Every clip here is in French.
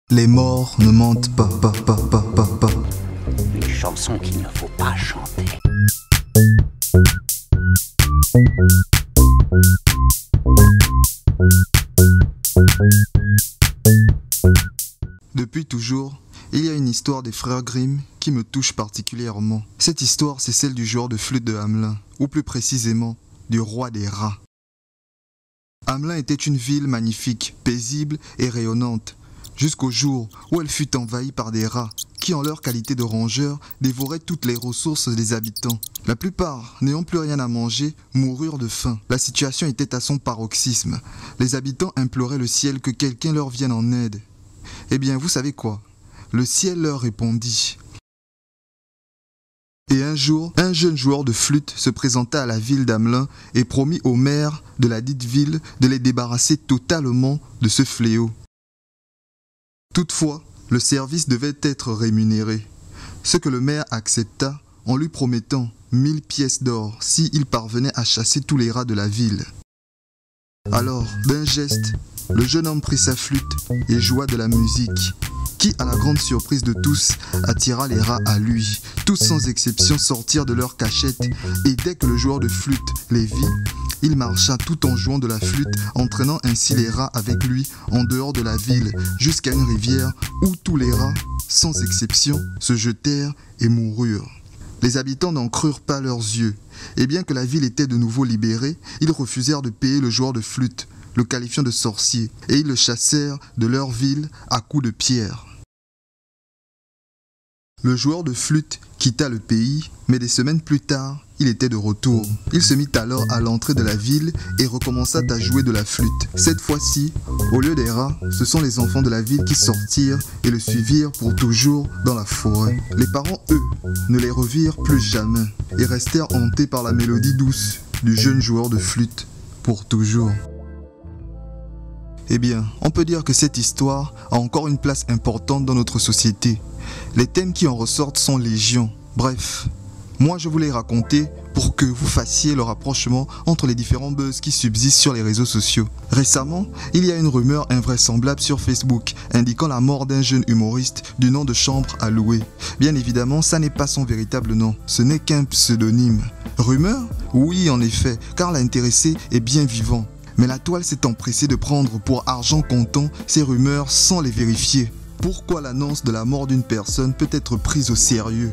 Les morts ne mentent pas. Une chanson qu'il ne faut pas chanter. Depuis toujours, il y a une histoire des frères Grimm qui me touche particulièrement. Cette histoire, c'est celle du joueur de flûte de Hamelin, ou plus précisément, du roi des rats. Hamelin était une ville magnifique, paisible et rayonnante, jusqu'au jour où elle fut envahie par des rats qui, en leur qualité de rongeurs, dévoraient toutes les ressources des habitants. La plupart, n'ayant plus rien à manger, moururent de faim. La situation était à son paroxysme. Les habitants imploraient le ciel que quelqu'un leur vienne en aide. Eh bien, vous savez quoi? Le ciel leur répondit. Et un jour, un jeune joueur de flûte se présenta à la ville d'Hamelin et promit au maire de la dite ville de les débarrasser totalement de ce fléau. Toutefois, le service devait être rémunéré, ce que le maire accepta en lui promettant 1000 pièces d'or s'il parvenait à chasser tous les rats de la ville. Alors, d'un geste, le jeune homme prit sa flûte et joua de la musique, qui, à la grande surprise de tous, attira les rats à lui. Tous sans exception sortirent de leur cachette, et dès que le joueur de flûte les vit, il marcha tout en jouant de la flûte, entraînant ainsi les rats avec lui en dehors de la ville, jusqu'à une rivière où tous les rats, sans exception, se jetèrent et moururent. Les habitants n'en crurent pas leurs yeux, et bien que la ville était de nouveau libérée, ils refusèrent de payer le joueur de flûte, le qualifiant de sorcier, et ils le chassèrent de leur ville à coups de pierre. Le joueur de flûte quitta le pays, mais des semaines plus tard, il était de retour. Il se mit alors à l'entrée de la ville et recommença à jouer de la flûte. Cette fois-ci, au lieu des rats, ce sont les enfants de la ville qui sortirent et le suivirent pour toujours dans la forêt. Les parents, eux, ne les revirent plus jamais et restèrent hantés par la mélodie douce du jeune joueur de flûte pour toujours. Eh bien, on peut dire que cette histoire a encore une place importante dans notre société. Les thèmes qui en ressortent sont légion. Bref, moi je voulais raconter pour que vous fassiez le rapprochement entre les différents buzz qui subsistent sur les réseaux sociaux. Récemment, il y a une rumeur invraisemblable sur Facebook indiquant la mort d'un jeune humoriste du nom de Chambre à louer. Bien évidemment, ça n'est pas son véritable nom, ce n'est qu'un pseudonyme. Rumeur? Oui, en effet, car l'intéressé est bien vivant. Mais la toile s'est empressée de prendre pour argent comptant ces rumeurs sans les vérifier. Pourquoi l'annonce de la mort d'une personne peut être prise au sérieux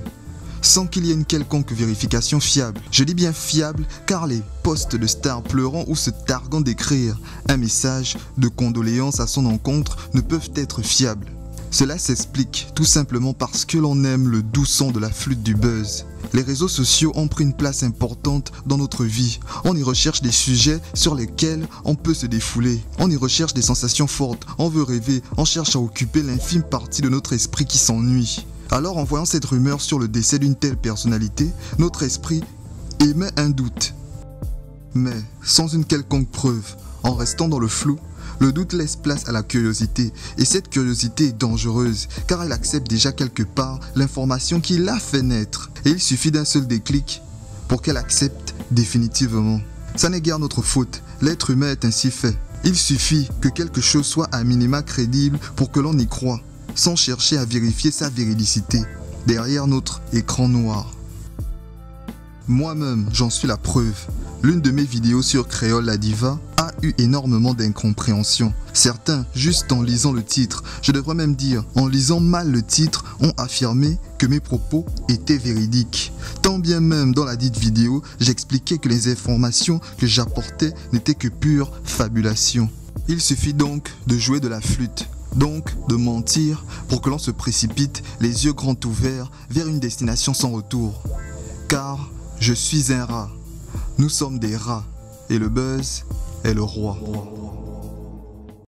sans qu'il y ait une quelconque vérification fiable? Je dis bien fiable car les posts de stars pleurant ou se targuant d'écrire un message de condoléances à son encontre ne peuvent être fiables. Cela s'explique tout simplement parce que l'on aime le doux son de la flûte du buzz. Les réseaux sociaux ont pris une place importante dans notre vie. On y recherche des sujets sur lesquels on peut se défouler. On y recherche des sensations fortes, on veut rêver, on cherche à occuper l'infime partie de notre esprit qui s'ennuie. Alors en voyant cette rumeur sur le décès d'une telle personnalité, notre esprit émet un doute. Mais sans une quelconque preuve, en restant dans le flou, le doute laisse place à la curiosité, et cette curiosité est dangereuse, car elle accepte déjà quelque part l'information qui l'a fait naître. Et il suffit d'un seul déclic pour qu'elle accepte définitivement. Ça n'est guère notre faute, l'être humain est ainsi fait. Il suffit que quelque chose soit à minima crédible pour que l'on y croie, sans chercher à vérifier sa véridicité, derrière notre écran noir. Moi-même, j'en suis la preuve. L'une de mes vidéos sur Créole la Diva a eu énormément d'incompréhension. Certains, juste en lisant le titre, je devrais même dire en lisant mal le titre, ont affirmé que mes propos étaient véridiques. Tant bien même dans la dite vidéo, j'expliquais que les informations que j'apportais n'étaient que pure fabulation. Il suffit donc de jouer de la flûte, donc de mentir pour que l'on se précipite les yeux grands ouverts vers une destination sans retour. Car je suis un rat. Nous sommes des rats et le buzz est le roi.